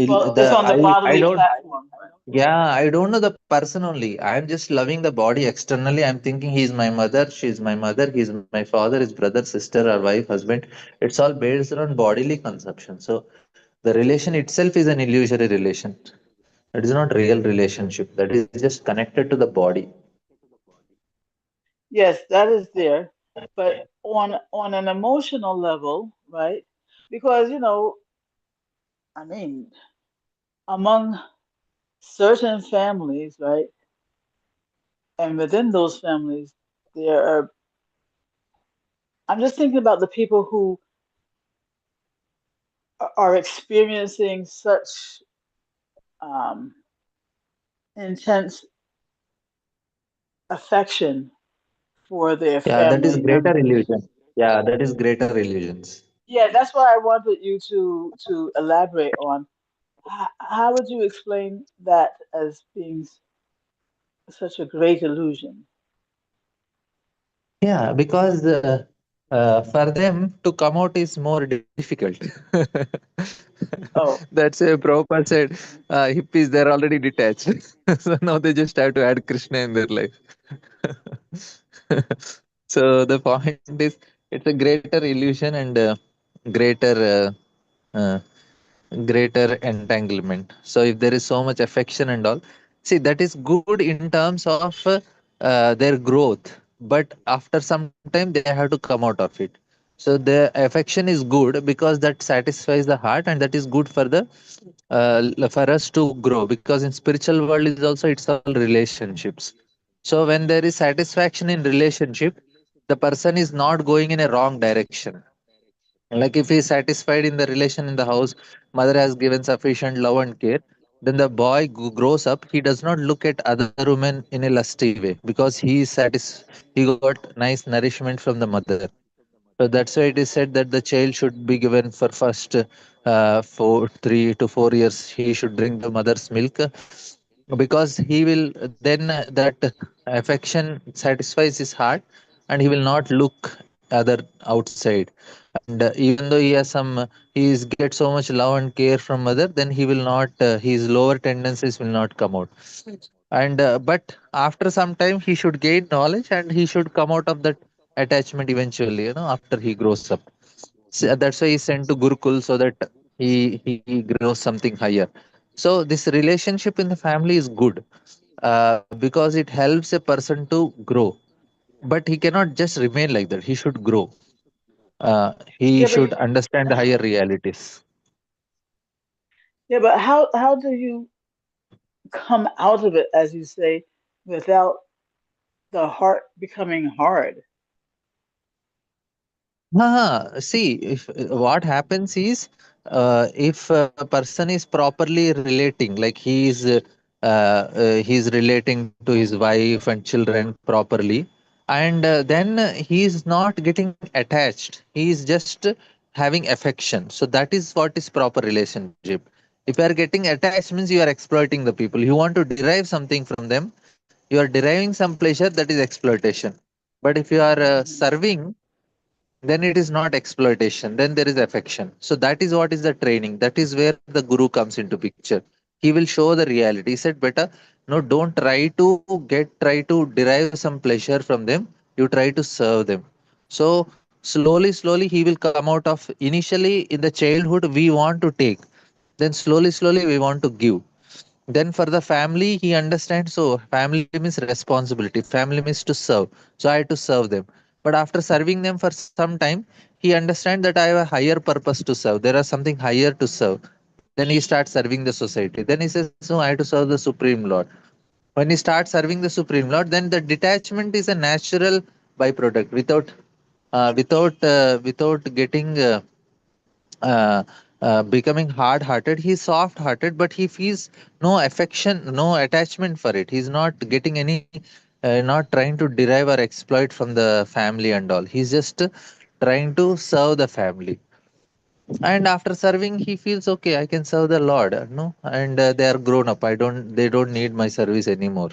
Well, it's on the I bodily don't. platform, right? Yeah, I don't know the person only. I'm just loving the body externally. I'm thinking he's my mother, she's my mother, he's my father, his brother, sister, or wife, husband. It's all based on bodily consumption. So the relation itself is an illusory relation. It is not real relationship. That is just connected to the body. Yes, that is there, but on an emotional level, right? Because I mean, among certain families, right, and within those families, there are. I'm just thinking about the people who are experiencing such um, intense affection for their Yeah, that is family greater members. illusion. Yeah, that is greater illusions. Yeah, that's what I wanted you to elaborate on. How would you explain that as being such a great illusion? Yeah, because for them to come out is more difficult. Oh, That's a Prabhupada said, hippies, they're already detached. So now they just have to add Krishna in their life. So the point is, it's a greater illusion and greater uh, greater entanglement. So if there is so much affection and all, see that is good in terms of their growth. But after some time they have to come out of it. So the affection is good because that satisfies the heart, and that is good for the for us to grow. Because in spiritual world is also it's all relationships. So when there is satisfaction in relationship, the person is not going in a wrong direction. Like if he is satisfied in the relation in the house, mother has given sufficient love and care, then the boy grows up, he does not look at other women in a lusty way because he is he got nice nourishment from the mother. So that's why it is said that the child should be given for first 3 to 4 years. He should drink the mother's milk because he will then that affection satisfies his heart, and he will not look other outside. And even though he has some, he is get so much love and care from mother, then he will not. His lower tendencies will not come out. And but after some time, he should gain knowledge, and he should come out of that attachment eventually. After he grows up. So that's why he's sent to Gurukul so that he grows something higher. So this relationship in the family is good because it helps a person to grow. But he cannot just remain like that. He should grow. He yeah, should understand the higher realities. but how do you come out of it, as you say, without the heart becoming hard? See, if what happens is, if a person is properly relating, like he's relating to his wife and children properly, and then he is not getting attached. He is just having affection. So that is what is proper relationship. If you are getting attached, means you are exploiting the people. You want to derive something from them. You are deriving some pleasure. That is exploitation. But if you are Hmm. serving, then it is not exploitation, then there is affection. So that is what is the training. That is where the guru comes into picture. He will show the reality. He said, better, no, don't try to derive some pleasure from them. You try to serve them. So slowly he will come out of, initially in the childhood we want to take, then slowly we want to give. Then for the family, he understands, so family means responsibility, family means to serve. So I have to serve them. But after serving them for some time, he understands that I have a higher purpose to serve. There is something higher to serve. Then he starts serving the society. Then he says, no, I have to serve the Supreme Lord. When he starts serving the Supreme Lord, then the detachment is a natural byproduct without without getting uh, becoming hard hearted. He's soft hearted, but he feels no affection, no attachment for it. He's not getting any, not trying to derive or exploit from the family and all. He's just trying to serve the family. And after serving, he feels okay, I can serve the Lord, no, and they are grown up, they don't need my service anymore.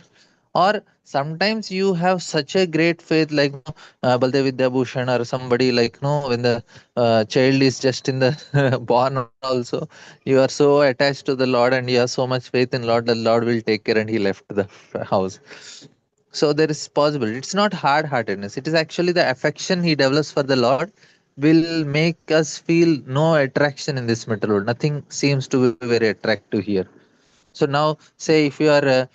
Or sometimes you have such a great faith, like no, Baldev Vidya Bhushan or somebody, like no, when the child is just in the born also, you are so attached to the Lord and you have so much faith in Lord, the Lord will take care, and he left the house. So there is possible. It's not hard heartedness. It is actually the affection he develops for the Lord will make us feel no attraction in this material world. Nothing seems to be very attractive here. So now, say if you are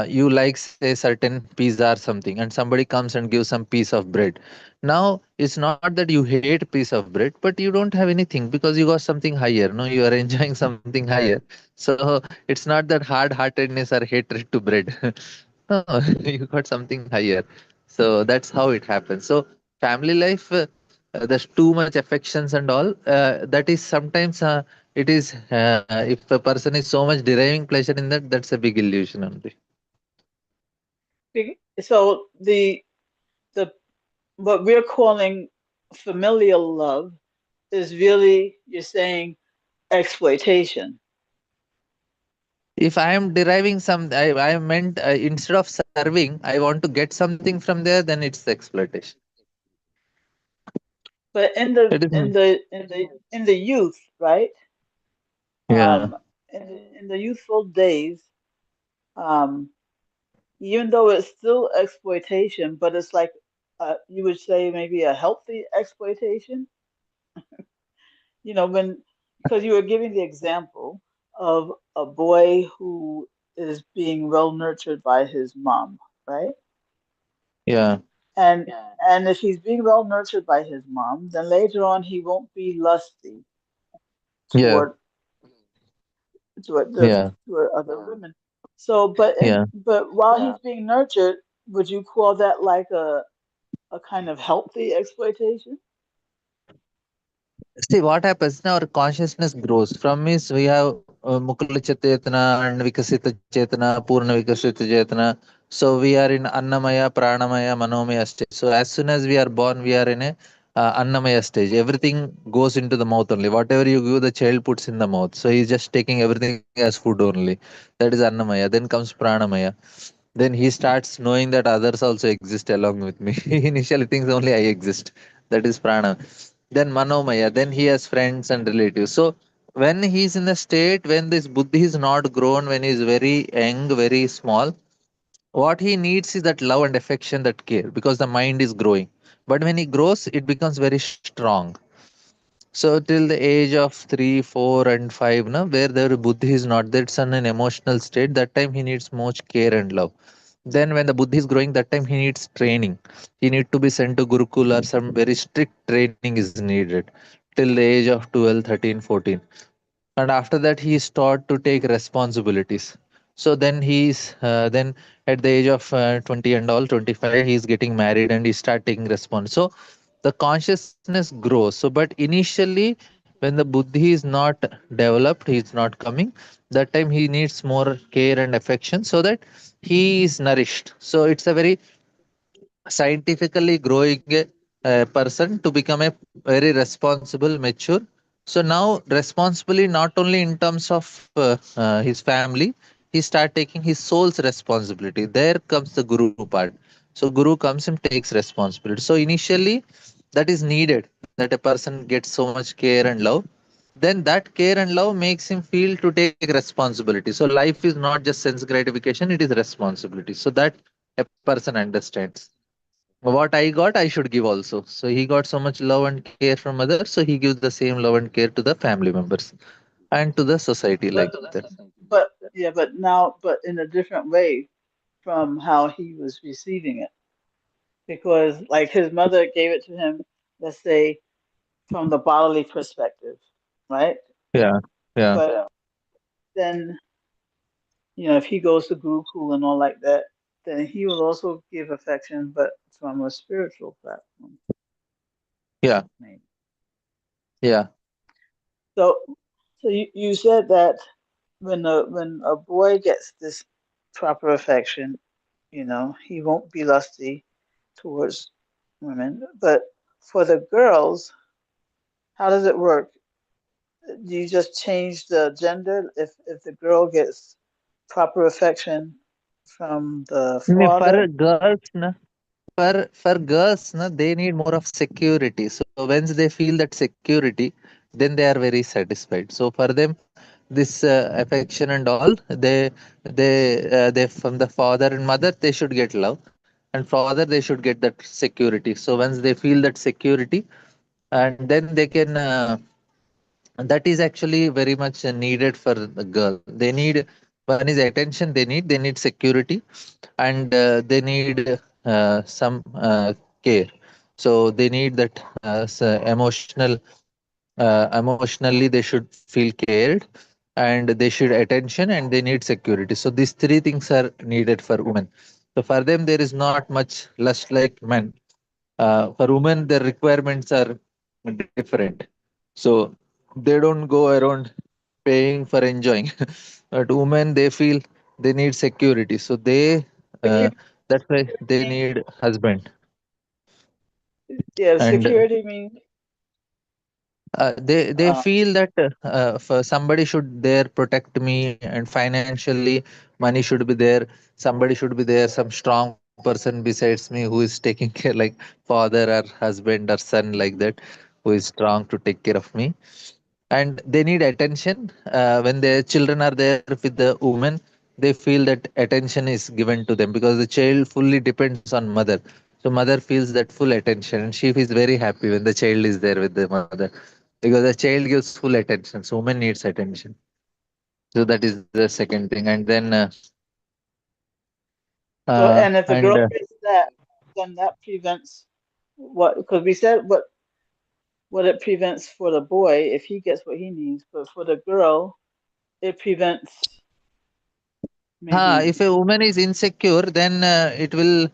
you like say certain pizza or something, and somebody comes and gives some piece of bread. Now it's not that you hate piece of bread, but you don't have anything because you got something higher. No, you are enjoying something higher. So it's not that hard heartedness or hatred to bread. No, you got something higher. So that's how it happens. So family life, there's too much affections and all. That is sometimes it is if a person is so much deriving pleasure in that, that's a big illusion only. So the what we're calling familial love is really, you're saying, exploitation. If I am deriving some, I meant instead of serving, I want to get something from there, then it's exploitation. But in It the is. in the in the in the youth, right? Yeah, In the youthful days, um, even though it's still exploitation, but it's like, you would say, maybe a healthy exploitation. When, because you were giving the example of a boy who is being well nurtured by his mom, right? yeah, And if he's being well nurtured by his mom, then later on he won't be lusty yeah, toward toward the yeah, toward other women. So, yeah. but while he's being nurtured, would you call that like a kind of healthy exploitation? See what happens now, our consciousness grows. From is we have Mukula Chetana and Vikasita Chetana, Purna Vikasita Chetana. So we are in Annamaya, Pranamaya, Manomaya stage. So as soon as we are born, we are in a Annamaya stage. Everything goes into the mouth only. Whatever you give, the child puts in the mouth. So he's just taking everything as food only. That is Annamaya. Then comes Pranamaya. Then he starts knowing that others also exist along with me. He initially thinks only I exist. That is Prana. Then Manomaya. Then he has friends and relatives. So when he's in a state when this buddhi is not grown, when he's very young, very small, what he needs is that love and affection, that care, because the mind is growing. But when he grows, it becomes very strong. So till the age of 3, 4, and 5, na, where the buddhi is not there, it's on an emotional state. That time he needs much care and love. Then when the buddhi is growing, that time he needs training. He need to be sent to Gurukul, or some very strict training is needed till the age of 12, 13, 14. And after that he is taught to take responsibilities. So then he's then at the age of 20 and all, 25, he is getting married and he start taking response. So the consciousness grows. So but initially, when the buddhi is not developed, he is not coming, that time he needs more care and affection, so that he is nourished. So it's a very scientifically growing person to become a very responsible, mature. So now responsibly, not only in terms of his family, he start taking his soul's responsibility. There comes the guru part. So guru comes and takes responsibility. So initially, that is needed, that a person gets so much care and love. Then that care and love makes him feel to take responsibility. So life is not just sense gratification, it is responsibility. So that a person understands what I got, I should give also. So he got so much love and care from others, so he gives the same love and care to the family members and to the society, like But that. but in a different way from how he was receiving it, because like his mother gave it to him, let's say, from the bodily perspective, right? Yeah, yeah, But then, if he goes to Gurukul and all like that, then he will also give affection, but from a spiritual platform, yeah, maybe. yeah. So, so you said that when a boy gets this proper affection, he won't be lusty towards women. But for the girls, how does it work? Do you just change the gender if the girl gets proper affection from the For father? girls, na, for girls, na, they need more of security. So once they feel that security, then they are very satisfied. So for them, this affection and all, they from the father and mother, they should get love, and father they should get that security. So once they feel that security, and then they can. That is actually very much needed for the girl. They need, one is attention. They need security, and they need some care. So they need that emotionally they should feel cared, and they should attention, and they need security. So these three things are needed for women. So for them there is not much lust like men. For women their requirements are different. So they don't go around paying for enjoying. But women they feel they need security, so they uh, Security that's why they means, need husband. yeah, And security means, they uh, feel that for somebody should there protect me, and financially money should be there. Somebody should be there, some strong person besides me who is taking care, like father or husband or son, like that, who is strong to take care of me. And they need attention. When their children are there with the woman, they feel that attention is given to them, because the child fully depends on mother. So mother feels that full attention, and she is very happy when the child is there with the mother, because the child gives full attention. So woman needs attention. So that is the second thing. And then so, and if the and girl gets that, then that prevents what, because we said what it prevents for the boy if he gets what he needs, but for the girl, it prevents maybe. if a woman is insecure, then it will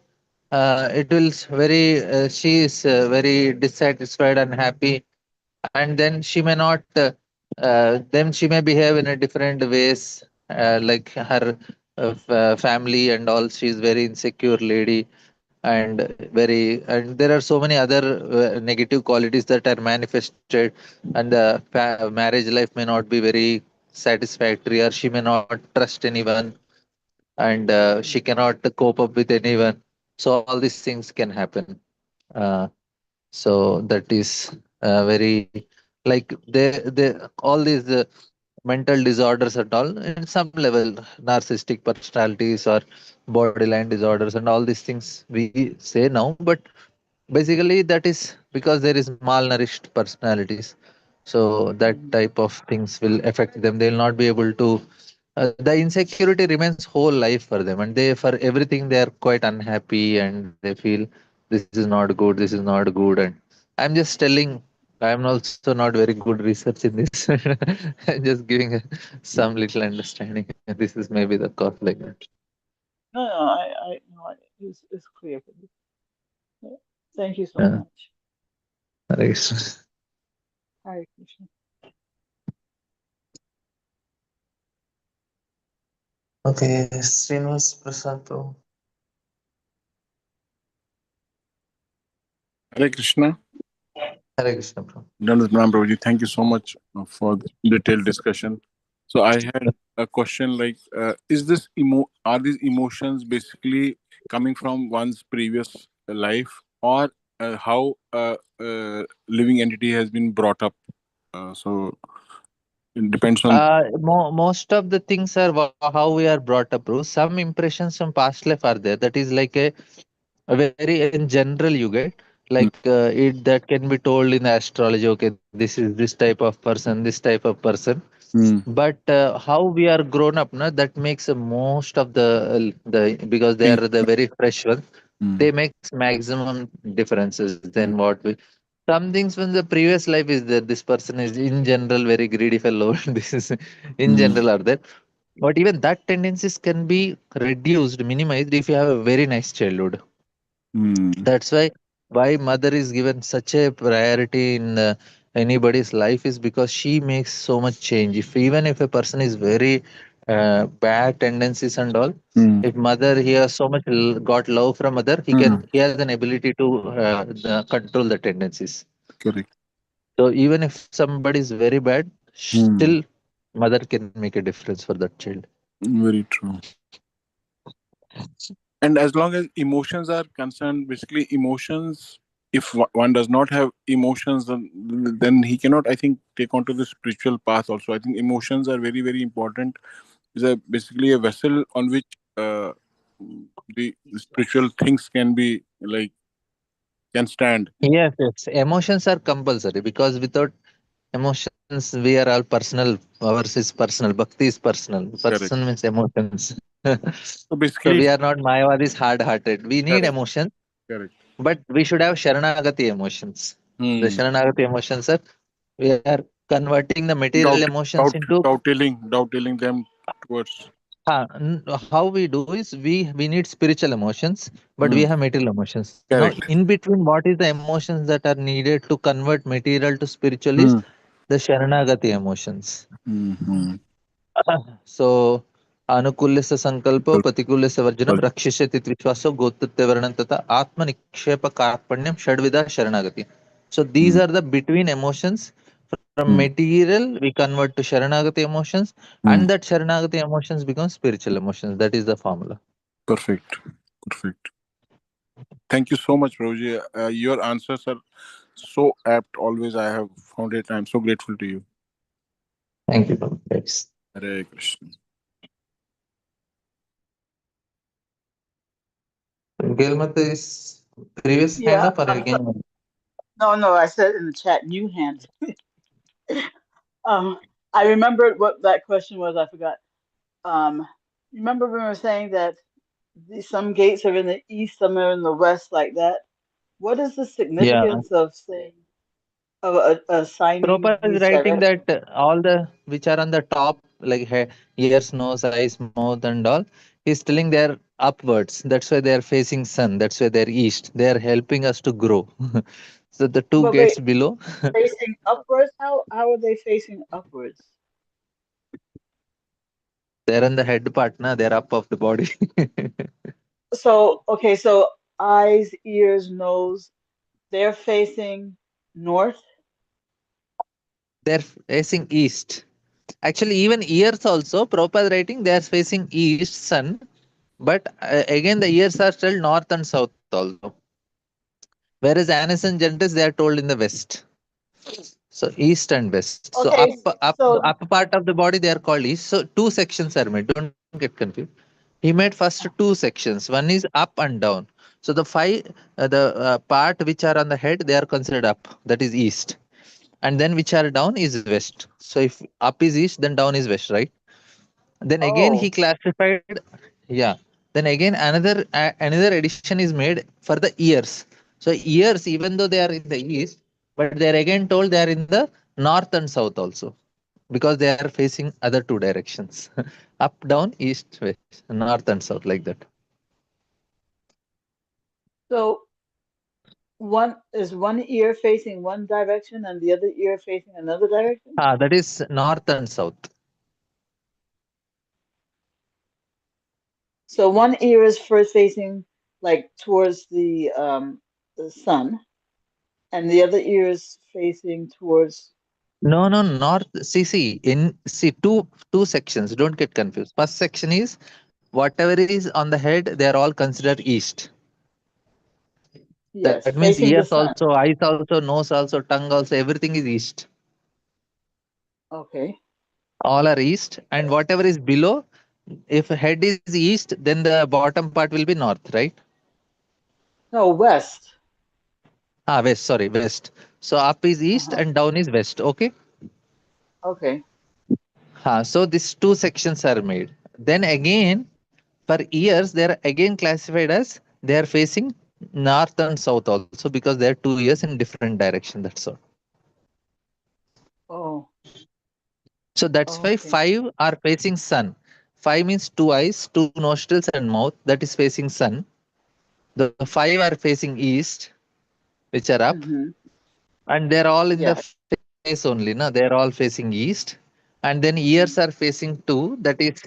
very she is very dissatisfied and happy. And then she may not then she may behave in a different ways, like her family and all. She is very insecure lady, and there are so many other negative qualities that are manifested, and the marriage life may not be very satisfactory, or she may not trust anyone, and she cannot cope up with anyone. So all these things can happen. uh, so that is very, like they all these mental disorders at all in some level, narcissistic personalities or borderline disorders and all these things we say now. But basically that is because there is malnourished personalities. So that Mhm. type of things will affect them. They will not be able to the insecurity remains whole life for them, and they, for everything they are quite unhappy, and they feel this is not good, this is not good. And I'm just telling, I'm also not very good research in this. I'm just giving some little understanding. This is maybe the cause like that. No, no, I no, it's clear for me. Yeah. Thank you so uh, much. right. Hare Krishna. Okay, Srinivas Prasad bro. Hare Krishna. Hare Krishna bro. Dhananjay Prabhuji, thank you so much for the detailed discussion. So I had a question like, are these emotions basically coming from one's previous life, or how living entity has been brought up? So it depends on. Most of the things are how we are brought up, bro. Some impressions from past life are there. That is like a very in general you get, like Mm, it that can be told in astrology. Okay, this is this type of person, this type of person. mm, But how we are grown up, na, that makes most of the because they thing. are the very fresh ones. They Mm, makes maximum differences than mm, what we. Some things when the previous life is there, this person is in general very greedy fellow. This is in mm, general are there. But even that tendencies can be reduced, minimized if you have a very nice childhood. mm, That's why mother is given such a priority anybody's life is because she makes so much change. If even if a person is very bad tendencies and all, Hmm. if mother he has so much got love from mother, Hmm. he has an ability to control the tendencies. Correct. So even if somebody is very bad, Hmm. still mother can make a difference for that child. Very true. And as long as emotions are concerned, basically emotions, if one does not have emotions, then he cannot, I think, take on to the spiritual path also. I think emotions are very, very important. Is a basically a vessel on which the spiritual things can be like can stand. Yes, yes. Emotions are compulsory because without emotions, we are all personal. Ours is personal. Bhakti is personal. Correct. Person means emotions. So So we basically, are not Mayavadis hard-hearted. We need correct, emotion, correct. but we should have Sharanagati emotions. The Hmm. Sharanagati emotions are we are converting the material emotions into Doubting them towards. how we do is we need spiritual emotions, but we Hmm. have material emotions. Now, in Correct. between, what is the emotions that are needed to convert material to spiritual is Hmm. the Sharanagati emotions. Hmm. So, Anukulyasya Sankalpo, Patikulyasya Varjanam, Rakshishati Vichvaso, Gotritya Varanam Tata, Atma Nikshepa Karpanyam, Shadvida Sharanagati. So, these Hmm. are the between emotions. From Hmm. material, we convert to Sharanagati emotions, and Hmm. that Sharanagati emotions become spiritual emotions. That is the formula. Perfect. Perfect. Thank you so much, Prabhuji. Your answers are so apt. Always, I have found it. I'm so grateful to you. Thank you, Prabhu. Thanks. Hare Krishna. Gilmata is previous hand Yeah. up or again? No, no. I said in the chat, new hand. Um, I remembered what that question was. I forgot. Um, remember when we were saying that some gates are in the east, some are in the west, like that. What is the Yeah. significance of saying of assigning Prabhupada is these writing that directions? all the which are on the top, like ears, nose, eyes, mouth, and all, he's telling they are upwards. That's why they are facing sun. That's why they are east. They are helping us to grow. So the two But gates wait, below, facing upwards? How are they facing upwards? they are on the head part, na? They are up of the body. So okay, so eyes, ears, nose, they're facing north. They're facing east. Actually, even ears also, Prabhupada writing, they are facing east, sun. But again, the ears are still north and south also. Whereas Anis and Gentis, they are told in the west. So east and west. So Okay, so upper part of the body, they are called east. So two sections are made. Don't get confused. He made first two sections. One is up and down. So the part which are on the head, they are considered up. That is east. And then which are down is west. So if up is east, then down is west, right? Then again he oh, classified, yeah. Then again another addition is made for the ears. So ears, even though they are in the east, but they are again told they are in the north and south also, because they are facing other two directions. Up, down, east, west, north and south, like that. so one ear facing one direction and the other ear facing another direction? That is north and south. So one ear is first facing like towards the sun, and the other ear is facing towards. No, no, north. See two sections. Don't get confused. First section is whatever is on the head, they are all considered east. That Yes, means facing ears the also, sun. eyes also, nose also, tongue also, everything is east. Okay. All are east. And whatever is below, if head is east, then the bottom part will be north, right? No, west. West, sorry, west. So up is east Uh-huh. and down is west. Okay. Okay. So these two sections are made. Then again, for ears, they are again classified as they are facing north and south also because they are 2 years in different direction. That's all. Oh, So that's why okay. five are facing sun. Five means two eyes, two nostrils, and mouth. That is facing sun. The five are facing east, which are up, Mm-hmm. and they're all in the Yes. face. face only, no? They're all facing east, and then ears are facing two, that is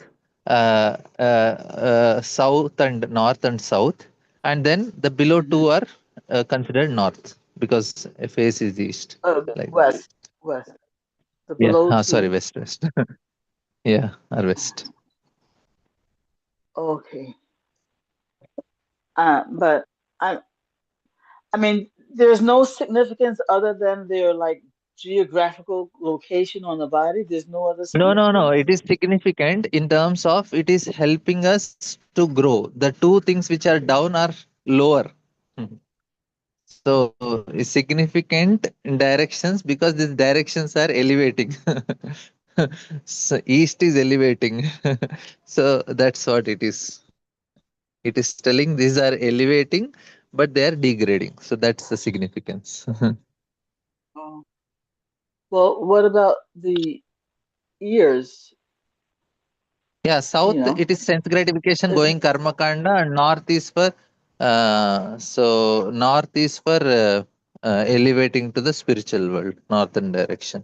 south and north and south, and then the below Mm-hmm. two are considered north because a face is east, like that. West, west. The Yeah. below Sorry, two. west. Yeah, or west. Okay. But I, I mean, there's no significance other than their like geographical location on the body. There's no other No, no, no. significance. It is significant in terms of it is helping us to grow. The two things which are down are lower. So it's significant in directions because these directions are elevating. So east is elevating. So that's what it is. It is telling these are elevating, but they are degrading. So that's the significance. Oh. Well, what about the ears? Yeah, You south know, it is sense gratification is going karma kanda, and north is for north is for elevating to the spiritual world, northern direction.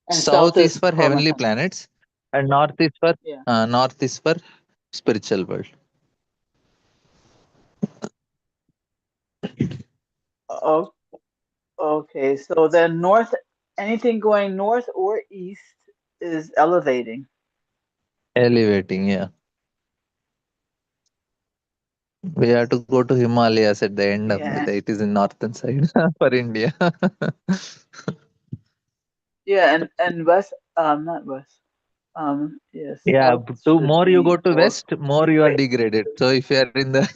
and south South is is for heavenly karmakanda. planets, and Yeah. north is for spiritual world. Oh, okay. So then north, anything going north or east is elevating. Elevating, yeah. We have to go to Himalayas at the end of the Yeah. day. It is in northern side for India. Yeah, and west, not west. Yeah, Yeah, south to should more you be go to for west, more you are degrade. degraded. So if you are in the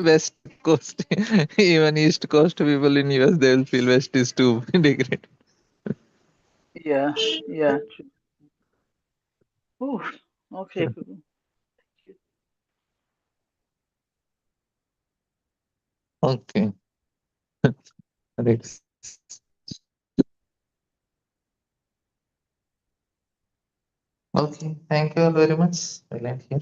west coast, even east coast people in US, they will feel west is too degraded. Yeah, yeah. True. Ooh, okay, Prabhu. Okay. Right. Okay. Thank you all very much. We'll end here.